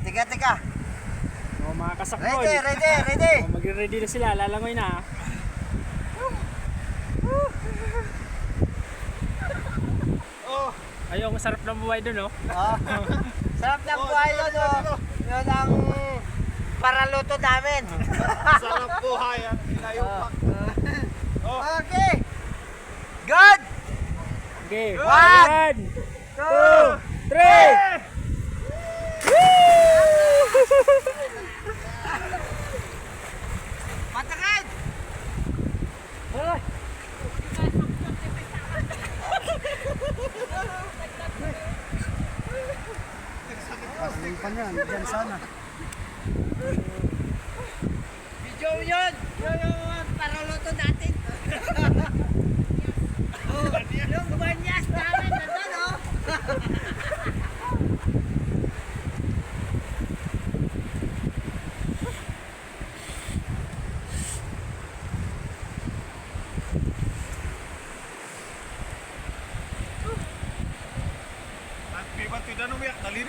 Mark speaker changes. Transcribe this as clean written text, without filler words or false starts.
Speaker 1: Teka.
Speaker 2: O mga kasakbol.
Speaker 1: Ready.
Speaker 2: O, magre-ready na sila, lalangoy na.
Speaker 1: Oh.
Speaker 2: Ayun, ang sarap ng buhay dun, oh.
Speaker 1: Sarap ng buhay yun, oh. Yun ang paraluto namin.
Speaker 3: Sarap buhay ang inayupak.
Speaker 1: Okay. Good.
Speaker 2: Okay,
Speaker 1: 1,
Speaker 2: 2, 3!
Speaker 1: Patagad.
Speaker 3: Pasaling pa niyan, dyan sana.
Speaker 1: Video yun. Yun yung paraluto natin. Yung banyas namin. Nandun, oh.
Speaker 3: At may batidan umiyak, dali